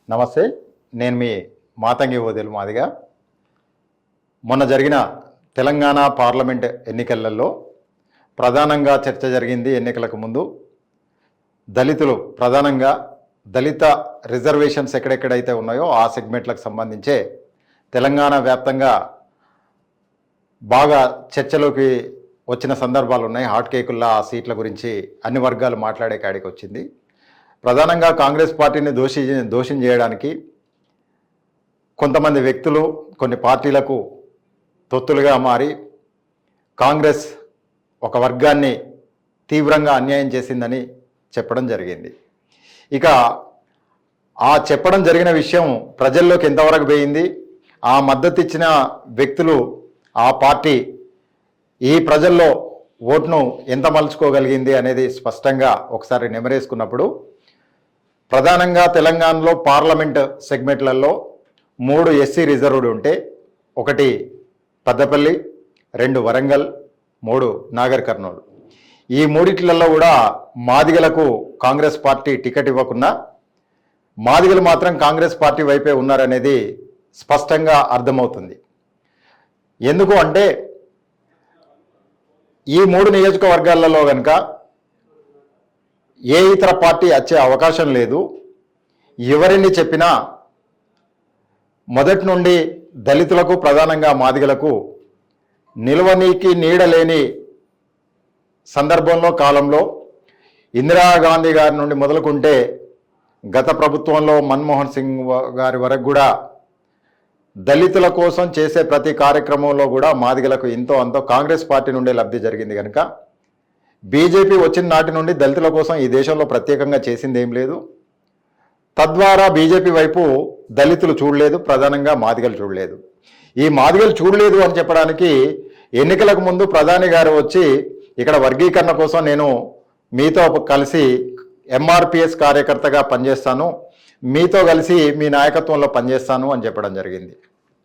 నమస్తే, నేను మీ మాతంగి ఓదెలు మాదిగా. మొన్న జరిగిన తెలంగాణ పార్లమెంట్ ఎన్నికలలో ప్రధానంగా చర్చ జరిగింది. ఎన్నికలకు ముందు దళితులు, ప్రధానంగా దళిత రిజర్వేషన్స్ ఎక్కడెక్కడైతే ఉన్నాయో ఆ సెగ్మెంట్లకు సంబంధించే తెలంగాణ వ్యాప్తంగా బాగా చర్చలోకి వచ్చిన సందర్భాలు ఉన్నాయి. హాట్ కేకుల్లా ఆ సీట్ల గురించి అన్ని వర్గాలు మాట్లాడే కాడికి వచ్చింది. ప్రధానంగా కాంగ్రెస్ పార్టీని దోషం చేయడానికి కొంతమంది వ్యక్తులు కొన్ని పార్టీలకు తొత్తులుగా మారి కాంగ్రెస్ ఒక వర్గాన్ని తీవ్రంగా అన్యాయం చేసిందని చెప్పడం జరిగింది. ఇక ఆ చెప్పడం జరిగిన విషయం ప్రజల్లోకి ఎంతవరకు పోయింది, ఆ మద్దతు ఇచ్చిన వ్యక్తులు, ఆ పార్టీ ఈ ప్రజల్లో ఓటును ఎంత మలుచుకోగలిగింది అనేది స్పష్టంగా ఒకసారి నెమరేసుకున్నప్పుడు, ప్రధానంగా తెలంగాణలో పార్లమెంట్ సెగ్మెంట్లలో 3 ఎస్సీ రిజర్వ్డ్ ఉంటే, 1 పెద్దపల్లి, 2 వరంగల్, 3 నాగర్ కర్నూలు. ఈ మూడిట్లలో కూడా మాదిగలకు కాంగ్రెస్ పార్టీ టికెట్ ఇవ్వకున్నా మాదిగలు మాత్రం కాంగ్రెస్ పార్టీ వైపే ఉన్నారనేది స్పష్టంగా అర్థమవుతుంది. ఎందుకు అంటే ఈ 3 నియోజకవర్గాలలో కనుక ఏ ఇతర పార్టీ వచ్చే అవకాశం లేదు. ఎవరిని చెప్పినా మొదటి నుండి దళితులకు, ప్రధానంగా మాదిగలకు నిలవనీకి నీడలేని సందర్భంలో, కాలంలో ఇందిరాగాంధీ గారి నుండి మొదలుకుంటే గత ప్రభుత్వంలో మన్మోహన్ సింగ్ గారి వరకు కూడా దళితుల కోసం చేసే ప్రతి కార్యక్రమంలో కూడా మాదిగలకు ఎంతో అంతో కాంగ్రెస్ పార్టీ నుండే లబ్ధి జరిగింది. కనుక బీజేపీ వచ్చిన నాటి నుండి దళితుల కోసం ఈ దేశంలో ప్రత్యేకంగా చేసింది ఏం లేదు. తద్వారా బీజేపీ వైపు దళితులు చూడలేదు, ప్రధానంగా మాదిగలు చూడలేదు. ఈ మాదిగలు చూడలేదు అని చెప్పడానికి ఎన్నికలకు ముందు ప్రధాని గారు వచ్చి ఇక్కడ వర్గీకరణ కోసం నేను మీతో కలిసి ఎంఆర్పిఎస్ కార్యకర్తగా పనిచేస్తాను, మీతో కలిసి మీ నాయకత్వంలో పనిచేస్తాను అని చెప్పడం జరిగింది.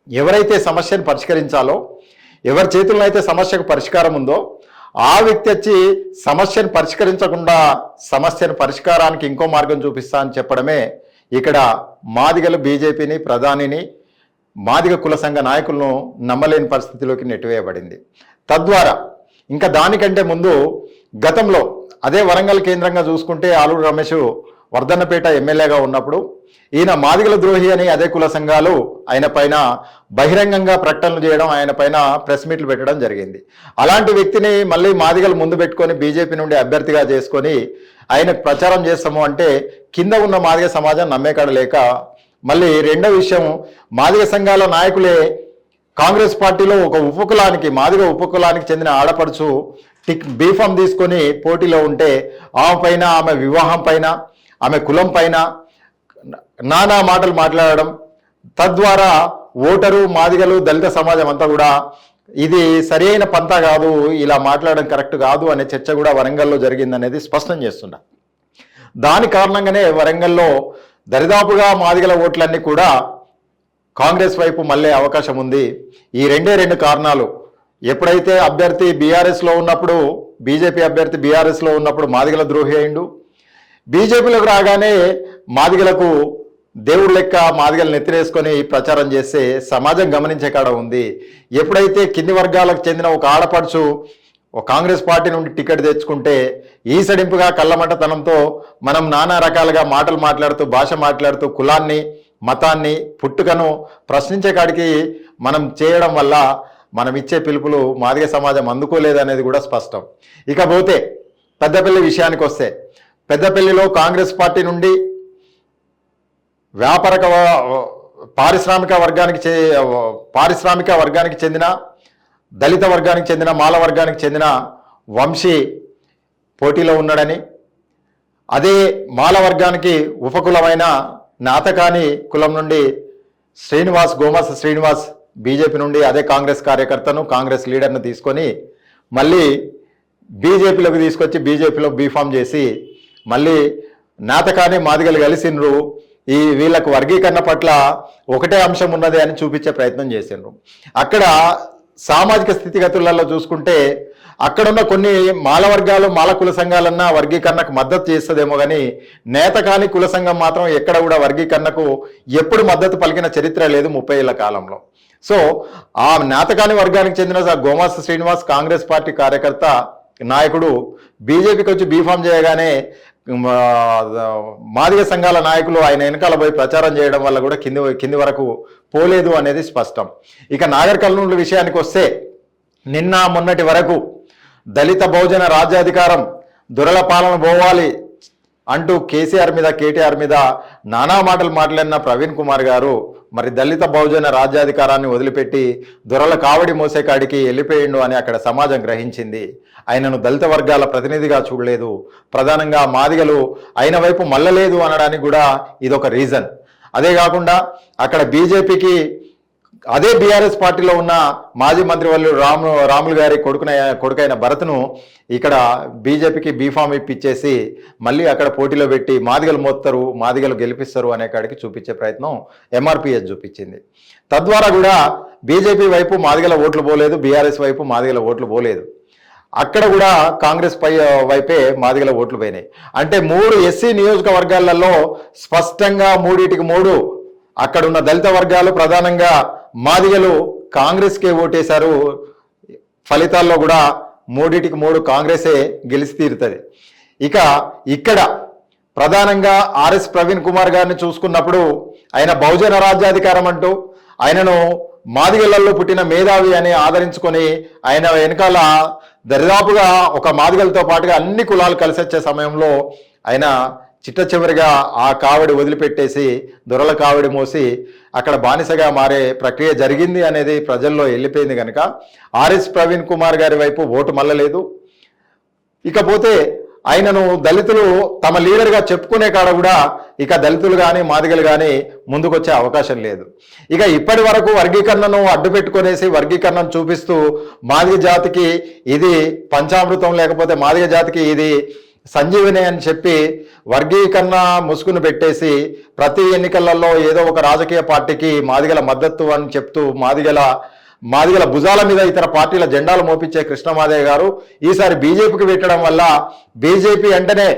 ఎవరైతే సమస్యను పరిష్కరించాలో, ఎవరి చేతుల్లో అయితే సమస్యకు పరిష్కారం ఉందో ఆ వ్యక్తి వచ్చి సమస్యను పరిష్కరించకుండా సమస్యను పరిష్కారానికి ఇంకో మార్గం చూపిస్తా అని చెప్పడమే ఇక్కడ మాదిగలు బీజేపీని, ప్రధానిని, మాదిగ కుల సంఘ నాయకులను నమ్మలేని పరిస్థితిలోకి నెట్టివేయబడింది. తద్వారా ఇంకా దానికంటే ముందు గతంలో అదే వరంగల్ కేంద్రంగా చూసుకుంటే ఆలూరు రమేష్ వర్ధన్నపేట ఎమ్మెల్యేగా ఉన్నప్పుడు ఈయన మాదిగల ద్రోహి అని అదే కుల సంఘాలు ఆయన పైన బహిరంగంగా ప్రకటనలు చేయడం, ఆయన పైన ప్రెస్ మీట్లు పెట్టడం జరిగింది. అలాంటి వ్యక్తిని మళ్ళీ మాదిగలు ముందు పెట్టుకొని బీజేపీ నుండి అభ్యర్థిగా చేసుకొని ఆయనకు ప్రచారం చేస్తాము అంటే కింద ఉన్న మాదిగ సమాజం నమ్మేకాడ లేక, మళ్ళీ రెండో విషయం, మాదిగ సంఘాల నాయకులే కాంగ్రెస్ పార్టీలో ఒక ఉపకులానికి, మాదిగ ఉపకులానికి చెందిన ఆడపడుచు బీఫామ్ తీసుకొని పోటీలో ఉంటే ఆమె పైన, ఆమె వివాహం పైన, ఆమె కులం పైన నానా మాటలు మాట్లాడడం, తద్వారా ఓటరు, మాదిగలు, దళిత సమాజం అంతా కూడా ఇది సరైన పంతా కాదు, ఇలా మాట్లాడడం కరెక్ట్ కాదు అనే చర్చ కూడా వరంగల్లో జరిగిందనేది స్పష్టం చేస్తున్నా. దాని కారణంగానే వరంగల్లో దరిదాపుగా మాదిగల ఓట్లన్నీ కూడా కాంగ్రెస్ వైపు మళ్ళీ అవకాశం ఉంది. ఈ రెండు కారణాలు. ఎప్పుడైతే అభ్యర్థి బీఆర్ఎస్లో ఉన్నప్పుడు, బీజేపీ అభ్యర్థి బీఆర్ఎస్లో ఉన్నప్పుడు మాదిగల ద్రోహి అయిండు, బీజేపీలోకి రాగానే మాదిగలకు దేవుడు లెక్క మాదిగలు నెత్తిరేసుకొని ప్రచారం చేస్తే సమాజం గమనించే కాడ ఉంది. ఎప్పుడైతే కింది వర్గాలకు చెందిన ఒక ఆడపడుచు ఒక కాంగ్రెస్ పార్టీ నుండి టికెట్ తెచ్చుకుంటే ఈసడింపుగా కళ్ళమంటతనంతో మనం నానా రకాలుగా మాటలు మాట్లాడుతూ, భాష మాట్లాడుతూ, కులాన్ని, మతాన్ని, పుట్టుకను ప్రశ్నించే కాడికి మనం చేయడం వల్ల మనం ఇచ్చే పిలుపులు మాదిగ సమాజం అందుకోలేదనేది కూడా స్పష్టం. ఇకపోతే పెద్దపల్లి విషయానికి వస్తే, పెద్దపల్లిలో కాంగ్రెస్ పార్టీ నుండి పారిశ్రామిక వర్గానికి చెందిన, దళిత వర్గానికి చెందిన, మాల వర్గానికి చెందిన వంశీ పోటీలో ఉన్నాడని, అదే మాల వర్గానికి ఉపకులమైన నాతకాని కులం నుండి గోమాస శ్రీనివాస్ బీజేపీ నుండి అదే కాంగ్రెస్ కార్యకర్తను, కాంగ్రెస్ లీడర్ను తీసుకొని మళ్ళీ బీజేపీలోకి తీసుకొచ్చి బీజేపీలో బీఫామ్ చేసి మళ్ళీ నాతకాని మాదిగలు కలిసిండ్రు. ఈ వీళ్ళకు వర్గీకరణ పట్ల ఒకటే అంశం ఉన్నది అని చూపించే ప్రయత్నం చేసిండ్రు. అక్కడ సామాజిక స్థితిగతులలో చూసుకుంటే అక్కడున్న కొన్ని మాల వర్గాలు మాల కుల సంఘాలన్నా వర్గీకరణకు మద్దతు చేస్తుందేమో కానీ నేత కాని కుల సంఘం మాత్రం ఎక్కడ కూడా వర్గీకరణకు ఎప్పుడు మద్దతు పలికిన చరిత్ర లేదు 30 ఏళ్ల కాలంలో. సో ఆ నేతకాని వర్గానికి చెందిన గోమాస శ్రీనివాస్ కాంగ్రెస్ పార్టీ కార్యకర్త నాయకుడు బీజేపీకి వచ్చి బీఫామ్ చేయగానే మాదిగ సంఘాల నాయకులు ఆయన వెనకాల పోయి ప్రచారం చేయడం వల్ల కూడా కింది వరకు పోలేదు అనేది స్పష్టం. ఇక నాగర్ కర్నూలు విషయానికి వస్తే నిన్న మొన్నటి వరకు దళిత బహుజన రాజ్యాధికారం దొరల పాలన పోవాలి అంటూ కేసీఆర్ మీద కేటీఆర్ మీద నానా మాటలు మాట్లాడిన ప్రవీణ్ కుమార్ గారు మరి దళిత బహుజన రాజ్యాధికారాన్ని వదిలిపెట్టి దొరల కావడి మోసే కాడికి వెళ్ళిపోయిండు అని అక్కడ సమాజం గ్రహించింది. ఆయనను దళిత వర్గాల ప్రతినిధిగా చూడలేదు, ప్రధానంగా మాదిగలు ఆయన వైపు మళ్ళలేదు అనడానికి కూడా ఇదొక రీజన్. అదే కాకుండా అక్కడ బీజేపీకి అదే బీఆర్ఎస్ పార్టీలో ఉన్న మాజీ మంత్రివర్యులు రాములు గారి కొడుకైన భరత్ను ఇక్కడ బీజేపీకి బీఫామ్ ఇప్పించేసి మళ్ళీ అక్కడ పోటీలో పెట్టి మాదిగలు మోస్తారు, మాదిగలు గెలిపిస్తారు అనే కాడికి చూపించే ప్రయత్నం ఎంఆర్పీఎస్ చూపించింది. తద్వారా కూడా బీజేపీ వైపు మాదిగల ఓట్లు పోలేదు, బీఆర్ఎస్ వైపు మాదిగల ఓట్లు పోలేదు. అక్కడ కూడా కాంగ్రెస్ వైపే మాదిగల ఓట్లు పోయినాయి. అంటే 3 ఎస్సీ నియోజకవర్గాలలో స్పష్టంగా 3 అక్కడున్న దళిత వర్గాలు ప్రధానంగా మాదిగలు కాంగ్రెస్కే ఓటేశారు. ఫలితాల్లో కూడా 3 కాంగ్రెసే గెలిచి తీరుతుంది. ఇక ఇక్కడ ప్రధానంగా ఆర్ఎస్ ప్రవీణ్ కుమార్ గారిని చూసుకున్నప్పుడు ఆయన బహుజన రాజ్యాధికారం అంటూ ఆయనను మాదిగలలో పుట్టిన మేధావి అని ఆదరించుకొని ఆయన వెనకాల దరిదాపుగా ఒక మాదిగలతో పాటుగా అన్ని కులాలు కలిసి వచ్చే సమయంలో ఆయన చిట్ట చివరిగా ఆ కావడి వదిలిపెట్టేసి దొరల కావడి మోసి అక్కడ బానిసగా మారే ప్రక్రియ జరిగింది అనేది ప్రజల్లో వెళ్ళిపోయింది కనుక ఆర్ఎస్ ప్రవీణ్ కుమార్ గారి వైపు ఓటు మళ్ళలేదు. ఇకపోతే ఆయనను దళితులు తమ లీడర్గా చెప్పుకునే కాడ కూడా ఇక దళితులు కానీ మాదిగలు కానీ ముందుకొచ్చే అవకాశం లేదు. ఇక ఇప్పటి వరకు వర్గీకరణను అడ్డు పెట్టుకునేసి వర్గీకరణను చూపిస్తూ మాదిగ జాతికి ఇది పంచామృతం లేకపోతే మాదిగ జాతికి ఇది సంజీవని అని చెప్పి వర్గీకరణ ముసుగును పెట్టేసి ప్రతి ఎన్నికలలో ఏదో ఒక రాజకీయ పార్టీకి మాదిగల మద్దతు అని చెప్తూ మాదిగల భుజాల మీద ఇతర పార్టీల జెండాలు మోపించే కృష్ణమాదయ్య గారు ఈసారి బీజేపీకి పెట్టడం వల్ల బీజేపీ అంటేనే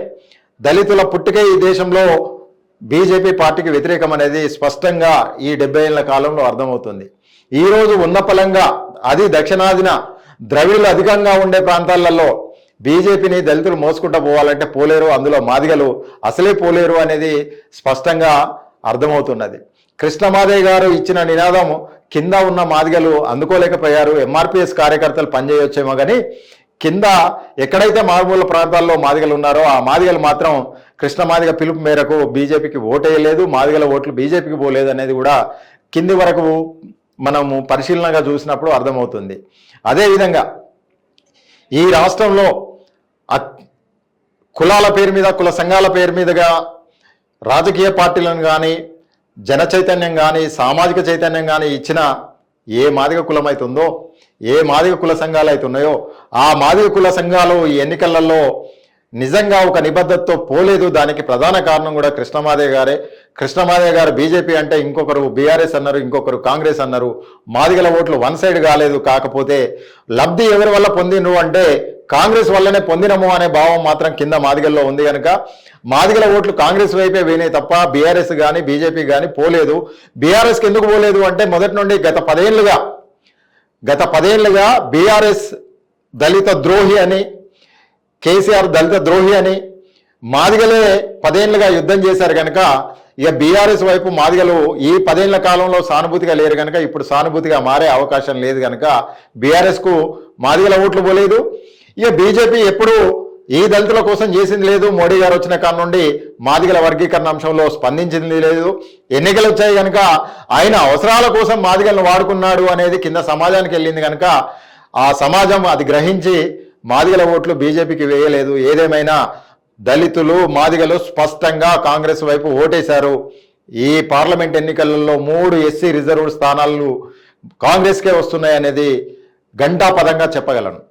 దళితుల పుట్టుకే ఈ దేశంలో బీజేపీ పార్టీకి వ్యతిరేకం అనేది స్పష్టంగా ఈ 70 ఏళ్ల కాలంలో అర్థమవుతుంది. ఈరోజు ఉన్న పలంగా అది దక్షిణాదిన ద్రవిడులు అధికంగా ఉండే ప్రాంతాలలో బీజేపీని దళితులు మోసుకుంటూ పోవాలంటే పోలేరు, అందులో మాదిగలు అసలే పోలేరు అనేది స్పష్టంగా అర్థమవుతున్నది. కృష్ణమాదయ్య గారు ఇచ్చిన నినాదం కింద ఉన్న మాదిగలు అందుకోలేకపోయారు. ఎంఆర్పీఎస్ కార్యకర్తలు పనిచేయొచ్చేమో కానీ కింద ఎక్కడైతే మారుమూల ప్రాంతాల్లో మాదిగలు ఉన్నారో ఆ మాదిగలు మాత్రం కృష్ణమాదిగ పిలుపు మేరకు బీజేపీకి ఓటేయలేదు, మాదిగల ఓట్లు బీజేపీకి పోలేదు అనేది కూడా కింది వరకు మనము పరిశీలనగా చూసినప్పుడు అర్థమవుతుంది. అదేవిధంగా ఈ రాష్ట్రంలో కులాల పేరు మీద కుల సంఘాల పేరు మీదుగా రాజకీయ పార్టీలను కానీ జన చైతన్యం కానీ సామాజిక చైతన్యం కానీ ఇచ్చిన ఏ మాదిగ కులం అవుతుందో ఏ మాదిగ కుల సంఘాలు అవుతున్నాయో ఆ మాదిగ కుల సంఘాలు ఈ ఎన్నికలలో నిజంగా ఒక నిబద్ధతతో పోలేదు. దానికి ప్రధాన కారణం కూడా కృష్ణమాదయ్య గారే. కృష్ణమాదయ్య గారు బీజేపీ అంటే ఇంకొకరు బీఆర్ఎస్ అన్నారు, ఇంకొకరు కాంగ్రెస్ అన్నారు. మాదిగల ఓట్లు వన్ సైడ్ కాలేదు. కాకపోతే లబ్ధి ఎవరి వల్ల పొందినరు అంటే కాంగ్రెస్ వల్లనే పొందినము అనే భావం మాత్రం కింద మాదిగల్లో ఉంది కనుక మాదిగల ఓట్లు కాంగ్రెస్ వైపే వేయనే తప్ప బీఆర్ఎస్ కానీ బీజేపీ కానీ పోలేదు. బీఆర్ఎస్కి ఎందుకు పోలేదు అంటే మొదటి నుండి గత 10 ఏళ్లుగా బీఆర్ఎస్ దళిత ద్రోహి అని, కేసీఆర్ దళిత ద్రోహి అని మాదిగలే 10 ఏళ్లుగా యుద్ధం చేశారు కనుక ఇక బీఆర్ఎస్ వైపు మాదిగలు ఈ 10 ఏళ్ల కాలంలో సానుభూతిగా లేరు కనుక ఇప్పుడు సానుభూతిగా మారే అవకాశం లేదు కనుక బీఆర్ఎస్కు మాదిగల ఓట్లు పోలేదు. ఇక బీజేపీ ఎప్పుడు ఈ దళితుల కోసం చేసింది లేదు. మోడీ గారు వచ్చిన కాడ నుండి మాదిగల వర్గీకరణ అంశంలో స్పందించింది లేదు. ఎన్నికలు వచ్చాయి కనుక ఆయన అవసరాల కోసం మాదిగలను వాడుకున్నాడు అనేది కింద సమాజానికి వెళ్ళింది కనుక ఆ సమాజం అది గ్రహించి మాదిగల ఓట్లు బీజేపీకి వేయలేదు. ఏదేమైనా దళితులు మాదిగలు స్పష్టంగా కాంగ్రెస్ వైపు ఓటేశారు. ఈ పార్లమెంట్ ఎన్నికలలో 3 ఎస్సీ రిజర్వ్డ్ స్థానాలు కాంగ్రెస్కే వస్తున్నాయి అనేది ఘంటాపథంగా చెప్పగలను.